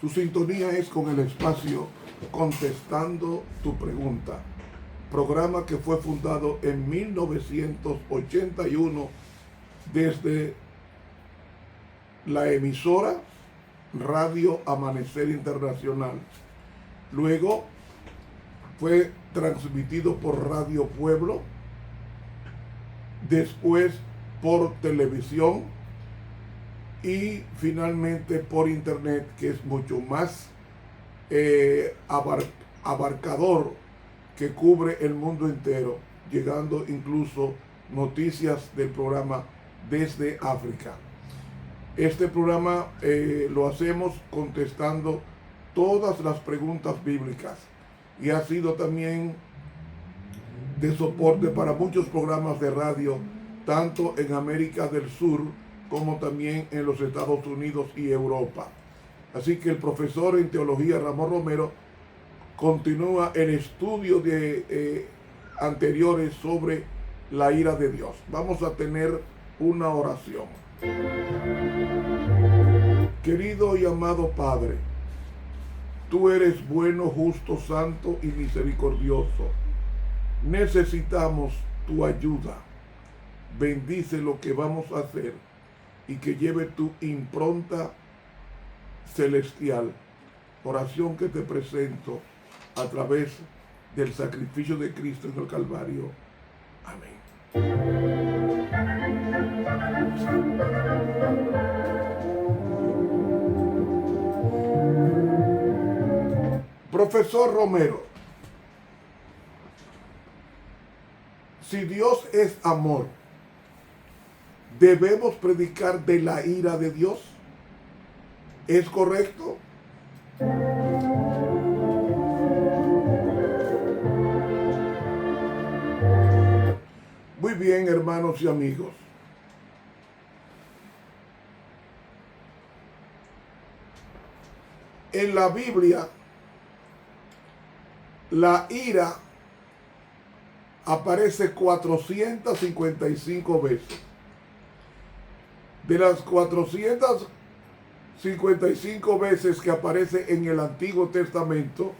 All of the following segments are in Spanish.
Su sintonía es con el espacio Contestando tu Pregunta, programa que fue fundado en 1981 desde la emisora Radio Amanecer Internacional. Luego fue transmitido por Radio Pueblo, después por televisión y finalmente por internet, que es mucho más abarcador, que cubre el mundo entero, llegando incluso noticias del programa desde África. Este programa lo hacemos contestando todas las preguntas bíblicas y ha sido también de soporte para muchos programas de radio, tanto en América del Sur como también en los Estados Unidos y Europa. Así que el profesor en teología Ramón Romero continúa el estudio de anteriores sobre la ira de Dios. Vamos a tener una oración. Querido y amado Padre, tú eres bueno, justo, santo y misericordioso. Necesitamos tu ayuda. Bendice lo que vamos a hacer y que lleve tu impronta celestial. Oración que te presento a través del sacrificio de Cristo en el Calvario. Amén. Profesor Romero, si Dios es amor, ¿debemos predicar de la ira de Dios? ¿Es correcto? Muy bien, hermanos y amigos. En la Biblia, la ira aparece 455 veces. De las 455 veces que aparece en el Antiguo Testamento,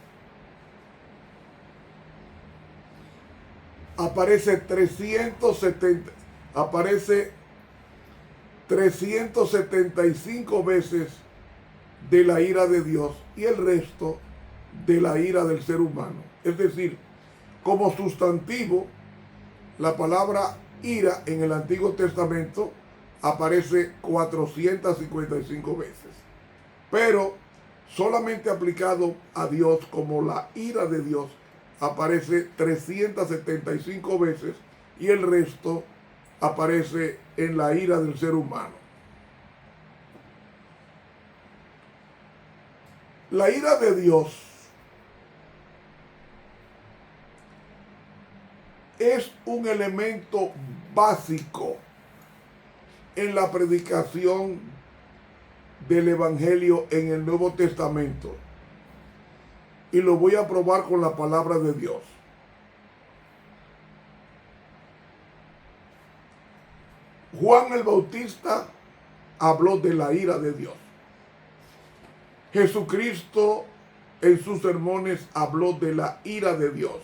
aparece 375 veces de la ira de Dios y el resto de la ira del ser humano. Es decir, como sustantivo, la palabra ira en el Antiguo Testamento aparece 455 veces. Pero solamente aplicado a Dios como la ira de Dios aparece 375 veces y el resto aparece en la ira del ser humano. La ira de Dios es un elemento básico en la predicación del Evangelio en el Nuevo Testamento. Y lo voy a probar con la palabra de Dios. Juan el Bautista habló de la ira de Dios. Jesucristo en sus sermones habló de la ira de Dios.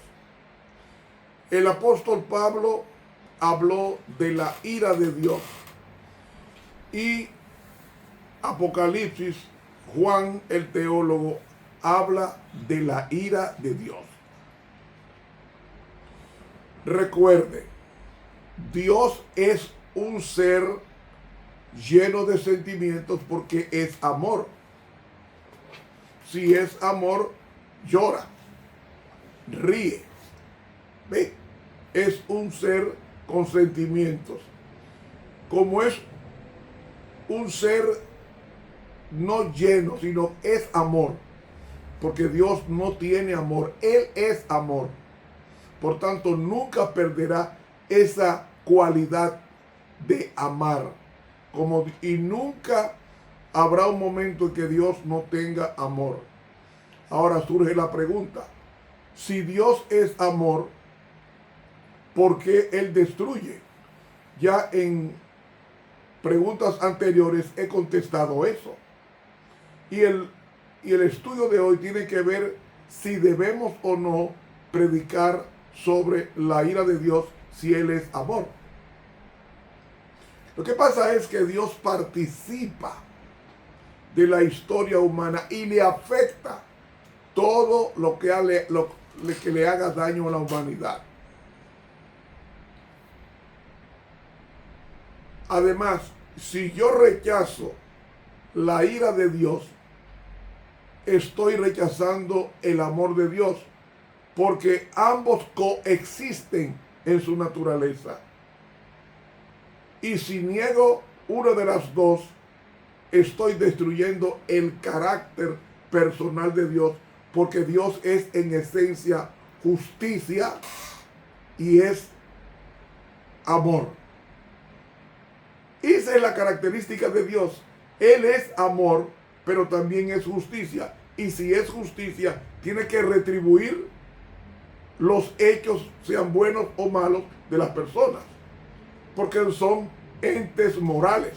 El apóstol Pablo habló de la ira de Dios. Y Apocalipsis, Juan el teólogo, habla de la ira de Dios. Recuerde, Dios es un ser lleno de sentimientos porque es amor. Si es amor, llora, ríe. Ve, es un ser con sentimientos. Como es un ser no lleno, sino es amor. Porque Dios no tiene amor, Él es amor. Por tanto, nunca perderá esa cualidad de amar. Y nunca habrá un momento en que Dios no tenga amor. Ahora surge la pregunta: si Dios es amor, ¿por qué Él destruye? Ya en preguntas anteriores he contestado eso. Y el estudio de hoy tiene que ver si debemos o no predicar sobre la ira de Dios si Él es amor. Lo que pasa es que Dios participa de la historia humana y le afecta todo lo que le haga daño a la humanidad. Además, si yo rechazo la ira de Dios, estoy rechazando el amor de Dios, porque ambos coexisten en su naturaleza. Y si niego una de las dos, estoy destruyendo el carácter personal de Dios, porque Dios es en esencia justicia y es amor. Esa es la característica de Dios. Él es amor, pero también es justicia. Y si es justicia, tiene que retribuir los hechos, sean buenos o malos, de las personas, porque son entes morales.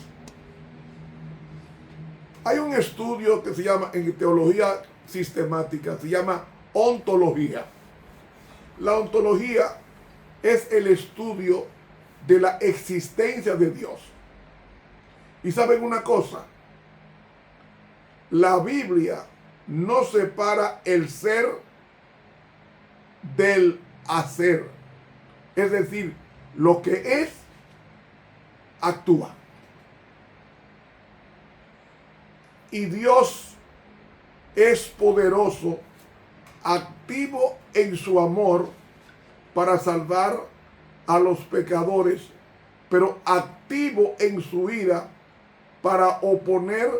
Hay un estudio que se llama, en teología sistemática, se llama ontología. La ontología es el estudio de la existencia de Dios. Y saben una cosa, la Biblia no separa el ser del hacer. Es decir, lo que es, actúa. Y Dios es poderoso, activo en su amor para salvar a los pecadores, pero activo en su ira para oponer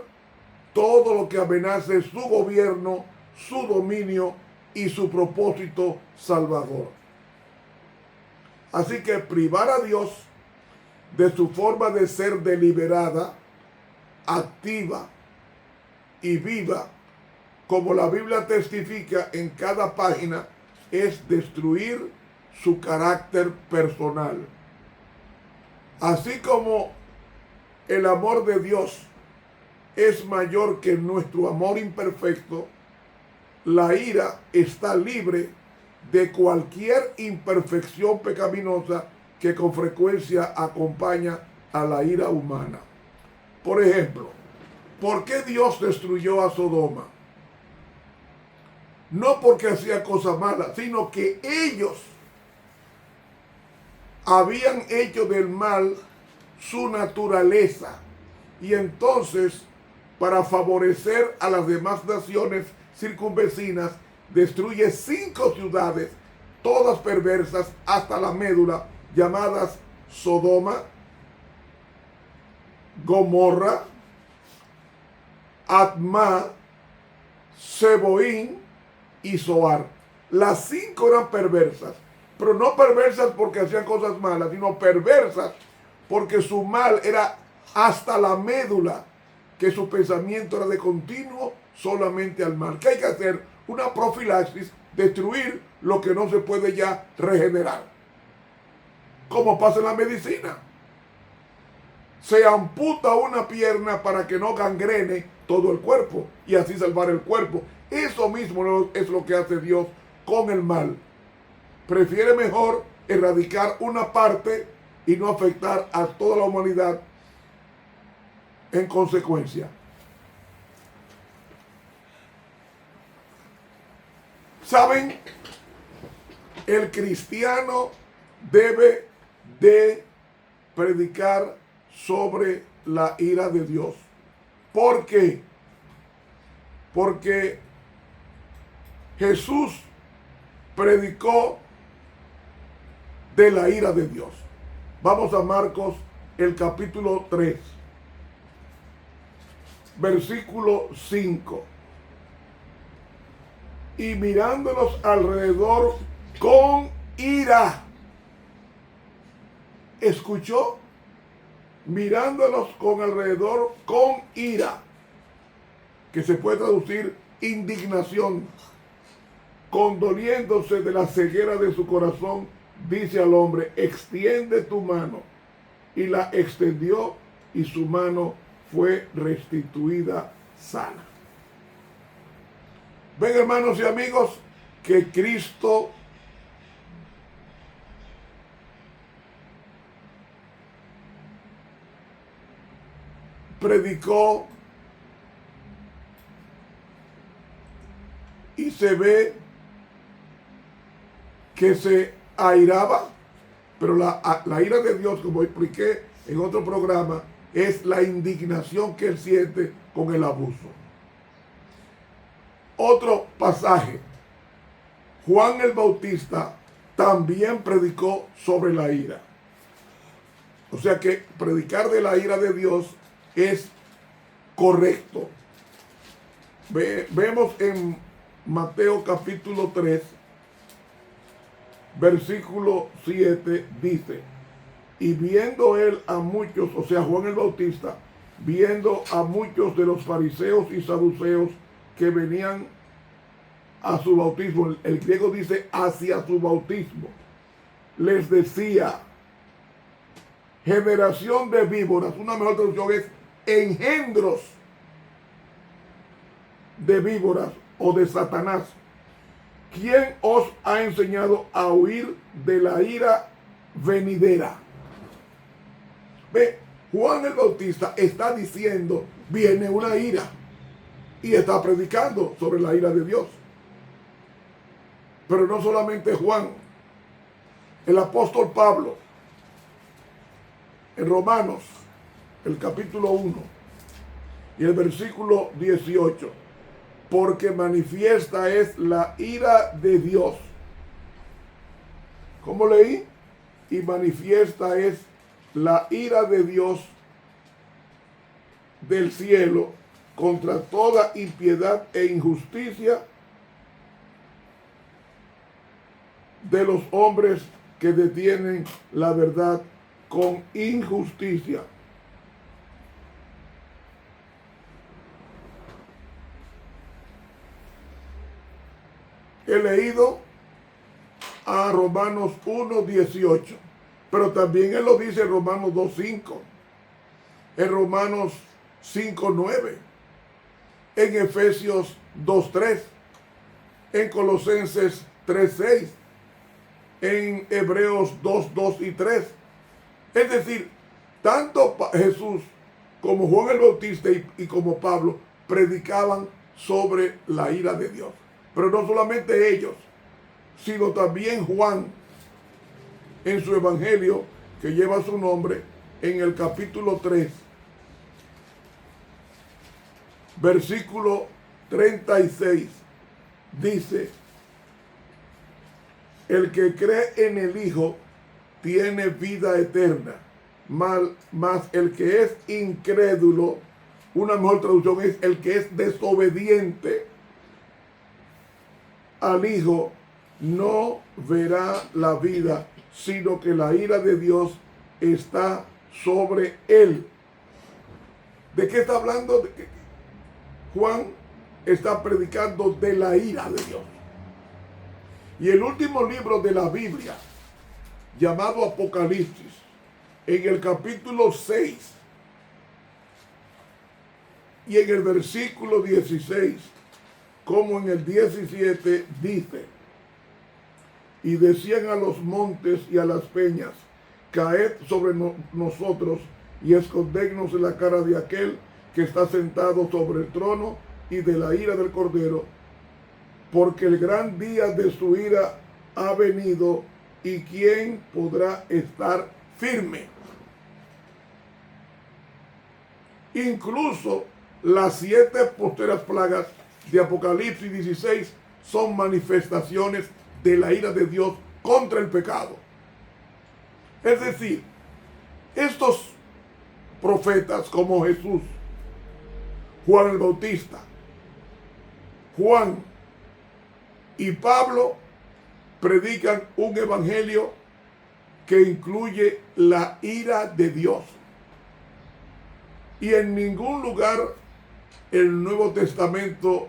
todo lo que amenace su gobierno, su dominio y su propósito salvador. Así que privar a Dios de su forma de ser deliberada, activa y viva, como la Biblia testifica en cada página, es destruir su carácter personal. Así como el amor de Dios es mayor que nuestro amor imperfecto, la ira está libre de cualquier imperfección pecaminosa que con frecuencia acompaña a la ira humana. Por ejemplo, ¿por qué Dios destruyó a Sodoma? No porque hacía cosas malas, sino que ellos habían hecho del mal su naturaleza. Y entonces, para favorecer a las demás naciones circunvecinas, destruye 5 ciudades, todas perversas hasta la médula, llamadas Sodoma, Gomorra, Admá, Seboín y Zoar. Las 5 eran perversas, pero no perversas porque hacían cosas malas, sino perversas porque su mal era hasta la médula, que su pensamiento era de continuo solamente al mal. ¿Qué hay que hacer? Una profilaxis, destruir lo que no se puede ya regenerar. Como pasa en la medicina. Se amputa una pierna para que no gangrene todo el cuerpo y así salvar el cuerpo. Eso mismo es lo que hace Dios con el mal. Prefiere mejor erradicar una parte y no afectar a toda la humanidad en consecuencia. ¿Saben? El cristiano debe de predicar sobre la ira de Dios. ¿Por qué? Porque Jesús predicó de la ira de Dios. Vamos a Marcos, el capítulo 3, versículo 5. Y mirándolos alrededor con ira. ¿Escuchó? Mirándolos con alrededor con ira, que se puede traducir indignación. Condoliéndose de la ceguera de su corazón, dice al hombre: extiende tu mano. Y la extendió, y su mano fue restituida sana. Ven, hermanos y amigos, que Cristo predicó y se ve que se airaba, pero la ira de Dios, como expliqué en otro programa, es la indignación que él siente con el abuso. Otro pasaje, Juan el Bautista también predicó sobre la ira. O sea que predicar de la ira de Dios es correcto. Vemos en Mateo capítulo 3, versículo 7, dice: y viendo él a muchos, o sea, Juan el Bautista, viendo a muchos de los fariseos y saduceos que venían a su bautismo, el griego dice hacia su bautismo, les decía: generación de víboras. Una mejor traducción es engendros de víboras o de Satanás. ¿Quién os ha enseñado a huir de la ira venidera? Ve, Juan el Bautista está diciendo: viene una ira, y está predicando sobre la ira de Dios. Pero no solamente Juan, el apóstol Pablo, en Romanos, el capítulo 1 y el versículo 18, porque manifiesta es la ira de Dios. ¿Cómo leí? Y manifiesta es la ira de Dios del cielo contra toda impiedad e injusticia de los hombres que detienen la verdad con injusticia. He leído a Romanos 1:18, pero también él lo dice en Romanos 2:5, en Romanos 5:9, en Efesios 2:3, en Colosenses 3:6, en Hebreos 2:2 y 3. Es decir, tanto Jesús como Juan el Bautista y como Pablo predicaban sobre la ira de Dios. Pero no solamente ellos, sino también Juan en su evangelio que lleva su nombre, en el capítulo 3, versículo 36, dice: el que cree en el Hijo tiene vida eterna, mas el que es incrédulo, una mejor traducción es el que es desobediente al Hijo, no verá la vida, sino que la ira de Dios está sobre él. ¿De qué está hablando? Juan está predicando de la ira de Dios. Y el último libro de la Biblia, llamado Apocalipsis, en el capítulo 6 y en el versículo 16, como en el 17, dice: y decían a los montes y a las peñas: caed sobre nosotros y escondednos en la cara de aquel que está sentado sobre el trono y de la ira del Cordero, porque el gran día de su ira ha venido, y quién podrá estar firme. Incluso las 7 posteras plagas de Apocalipsis 16 son manifestaciones de la ira de Dios contra el pecado. Es decir, estos profetas como Jesús, Juan el Bautista, Juan y Pablo predican un evangelio que incluye la ira de Dios. Y en ningún lugar el Nuevo Testamento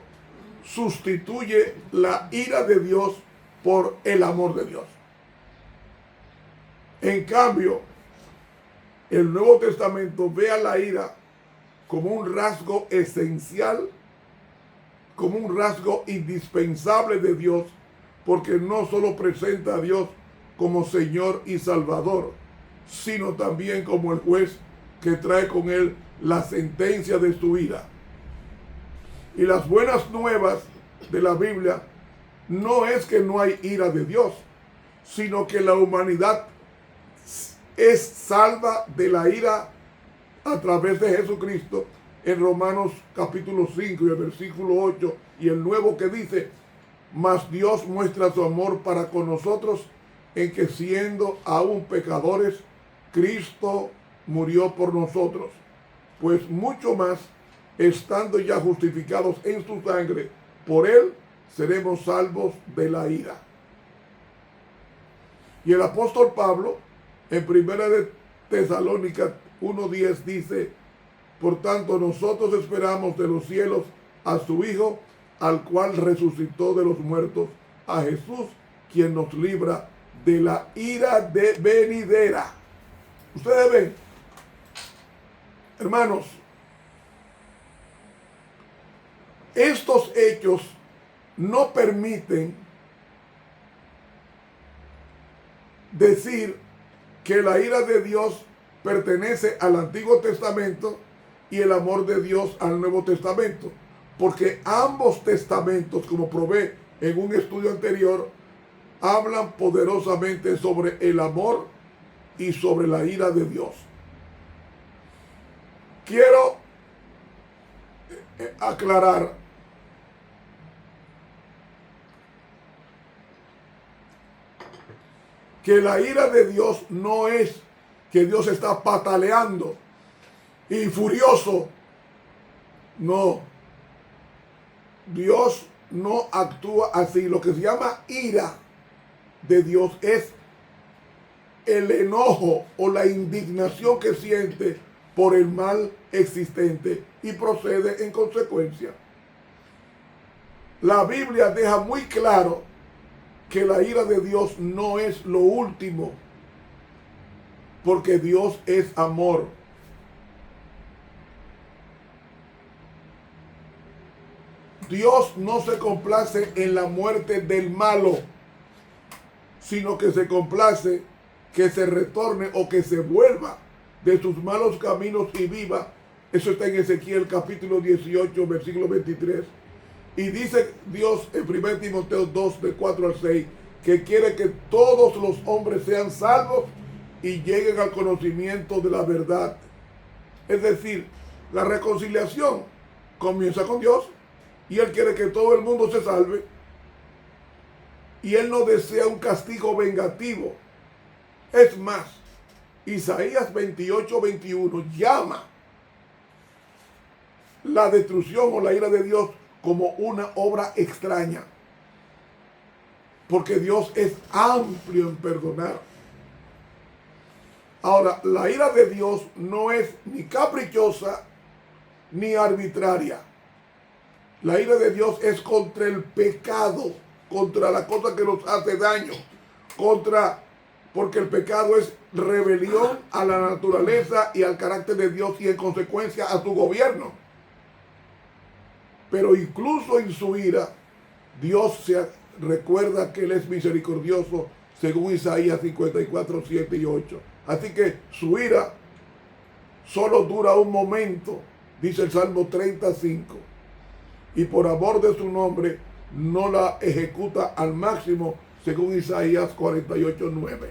sustituye la ira de Dios por el amor de Dios. En cambio, el Nuevo Testamento ve a la ira como un rasgo esencial, como un rasgo indispensable de Dios, porque no solo presenta a Dios como Señor y Salvador, sino también como el juez que trae con él la sentencia de su ira. Y las buenas nuevas de la Biblia no es que no hay ira de Dios, sino que la humanidad es salva de la ira a través de Jesucristo, en Romanos capítulo 5 y el versículo 8 y el 9, que dice: mas Dios muestra su amor para con nosotros en que, siendo aún pecadores, Cristo murió por nosotros. Pues mucho más, estando ya justificados en su sangre, por él seremos salvos de la ira. Y el apóstol Pablo, en Primera de Tesalónica 1:10, dice: por tanto, nosotros esperamos de los cielos a su Hijo, al cual resucitó de los muertos, a Jesús, quien nos libra de la ira venidera. Ustedes ven, hermanos, estos hechos no permiten decir que la ira de Dios pertenece al Antiguo Testamento y el amor de Dios al Nuevo Testamento, porque ambos testamentos, como probé en un estudio anterior, hablan poderosamente sobre el amor y sobre la ira de Dios. Quiero aclarar que la ira de Dios no es que Dios está pataleando y furioso. No. Dios no actúa así. Lo que se llama ira de Dios es el enojo o la indignación que siente por el mal existente y procede en consecuencia. La Biblia deja muy claro que la ira de Dios no es lo último, porque Dios es amor. Dios no se complace en la muerte del malo, sino que se complace que se retorne o que se vuelva de sus malos caminos y viva. Eso está en Ezequiel capítulo 18, versículo 23. Y dice Dios en 1 Timoteo 2, de 4 al 6, que quiere que todos los hombres sean salvos y lleguen al conocimiento de la verdad. Es decir, la reconciliación comienza con Dios y Él quiere que todo el mundo se salve. Y Él no desea un castigo vengativo. Es más, Isaías 28, 21 llama la destrucción o la ira de Dios como una obra extraña, porque Dios es amplio en perdonar. Ahora, la ira de Dios no es ni caprichosa ni arbitraria. La ira de Dios es contra el pecado, contra la cosa que nos hace daño, porque el pecado es rebelión a la naturaleza y al carácter de Dios y en consecuencia a su gobierno. Pero incluso en su ira, Dios se recuerda que Él es misericordioso, según Isaías 54, 7 y 8. Así que su ira solo dura un momento, dice el Salmo 35. Y por amor de su nombre no la ejecuta al máximo, según Isaías 48, 9.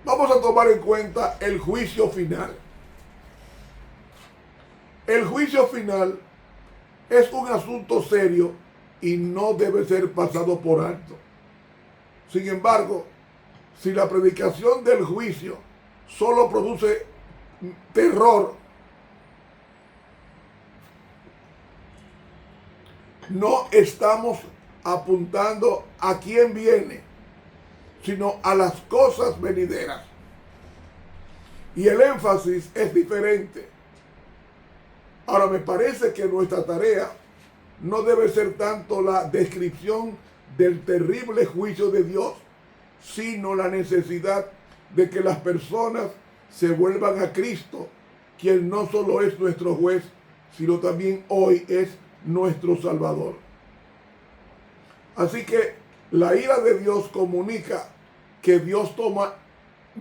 Vamos a tomar en cuenta el juicio final. El juicio final es un asunto serio y no debe ser pasado por alto. Sin embargo, si la predicación del juicio solo produce terror, no estamos apuntando a quién viene, sino a las cosas venideras. Y el énfasis es diferente. Ahora, me parece que nuestra tarea no debe ser tanto la descripción del terrible juicio de Dios, sino la necesidad de que las personas se vuelvan a Cristo, quien no solo es nuestro juez, sino también hoy es nuestro Salvador. Así que la ira de Dios comunica que Dios toma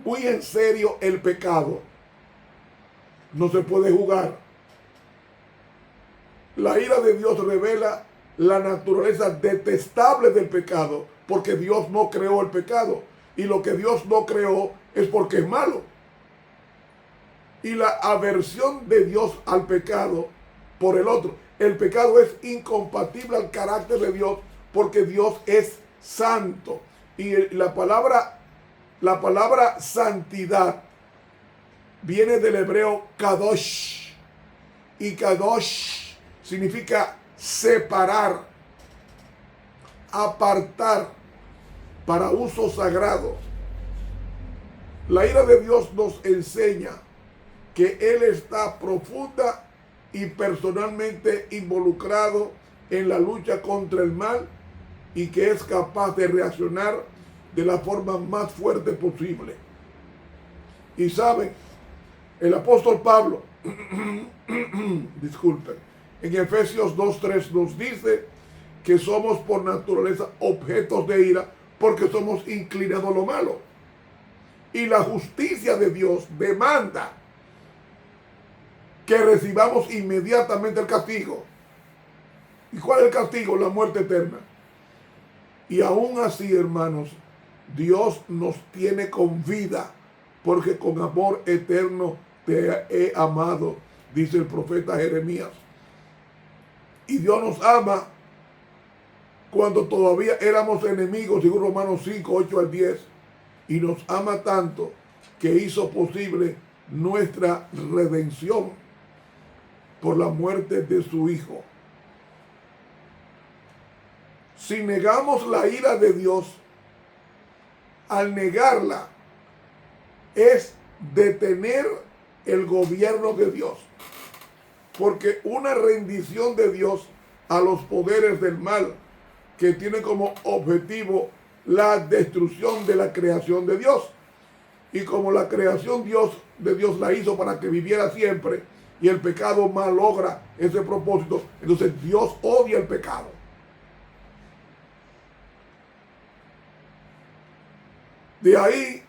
muy en serio el pecado. No se puede jugar. La ira de Dios revela la naturaleza detestable del pecado, porque Dios no creó el pecado. Y lo que Dios no creó es porque es malo. Y la aversión de Dios al pecado por el otro. El pecado es incompatible al carácter de Dios, porque Dios es santo. Y la palabra santidad viene del hebreo kadosh. Y kadosh significa separar, apartar para uso sagrado. La ira de Dios nos enseña que Él está profunda y personalmente involucrado en la lucha contra el mal y que es capaz de reaccionar de la forma más fuerte posible. Y saben, el apóstol Pablo, disculpen, en Efesios 2:3 nos dice que somos por naturaleza objetos de ira porque somos inclinados a lo malo. Y la justicia de Dios demanda que recibamos inmediatamente el castigo. ¿Y cuál es el castigo? La muerte eterna. Y aún así, hermanos, Dios nos tiene con vida, porque con amor eterno te he amado, dice el profeta Jeremías. Y Dios nos ama cuando todavía éramos enemigos, según Romanos 5:8-10. Y nos ama tanto que hizo posible nuestra redención por la muerte de su Hijo. Si negamos la ira de Dios, al negarla es detener el gobierno de Dios. Porque una rendición de Dios a los poderes del mal, que tiene como objetivo la destrucción de la creación de Dios. Y como la creación de Dios la hizo para que viviera siempre, y el pecado malogra ese propósito, entonces Dios odia el pecado. De ahí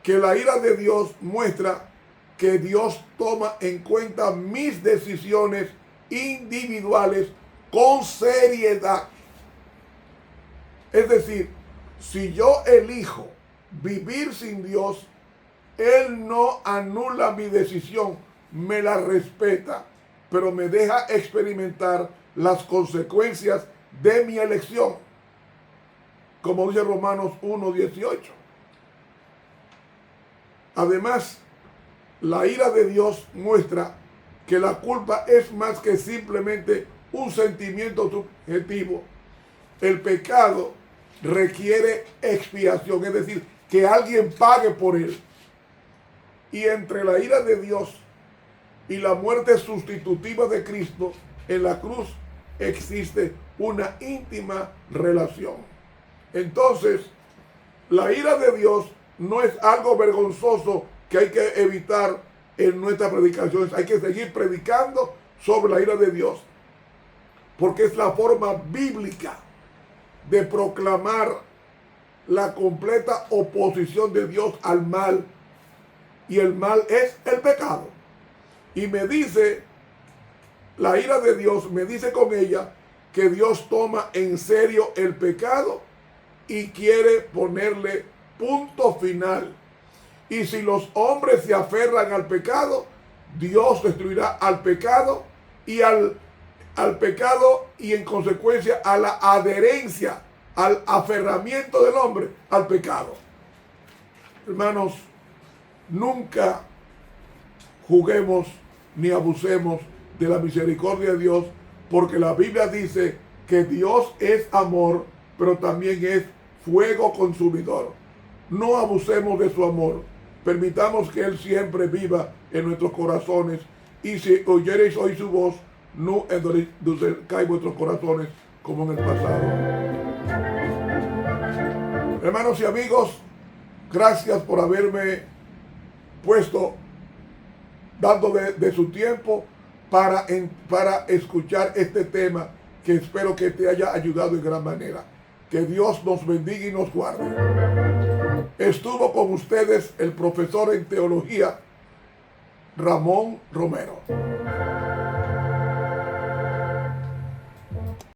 que la ira de Dios muestra que Dios toma en cuenta mis decisiones individuales con seriedad. Es decir, si yo elijo vivir sin Dios, Él no anula mi decisión, me la respeta, pero me deja experimentar las consecuencias de mi elección, como dice Romanos 1:18. Además, la ira de Dios muestra que la culpa es más que simplemente un sentimiento subjetivo. El pecado requiere expiación, es decir, que alguien pague por él. Y entre la ira de Dios y la muerte sustitutiva de Cristo en la cruz existe una íntima relación. Entonces, la ira de Dios no es algo vergonzoso que hay que evitar en nuestras predicaciones. Hay que seguir predicando sobre la ira de Dios, porque es la forma bíblica de proclamar la completa oposición de Dios al mal, y el mal es el pecado. Y me dice, la ira de Dios me dice con ella que Dios toma en serio el pecado y quiere ponerle punto final. Y si los hombres se aferran al pecado, Dios destruirá al pecado y al pecado, y en consecuencia a la adherencia, al aferramiento del hombre al pecado. Hermanos, nunca juguemos ni abusemos de la misericordia de Dios, porque la Biblia dice que Dios es amor, pero también es fuego consumidor. No abusemos de su amor. Permitamos que Él siempre viva en nuestros corazones. Y si oyereis hoy su voz, no endurezcáis vuestros corazones como en el pasado. Hermanos y amigos, gracias por haberme puesto, dando de su tiempo para escuchar este tema que espero que te haya ayudado en gran manera. Que Dios nos bendiga y nos guarde. Estuvo con ustedes el profesor en teología Ramón Romero.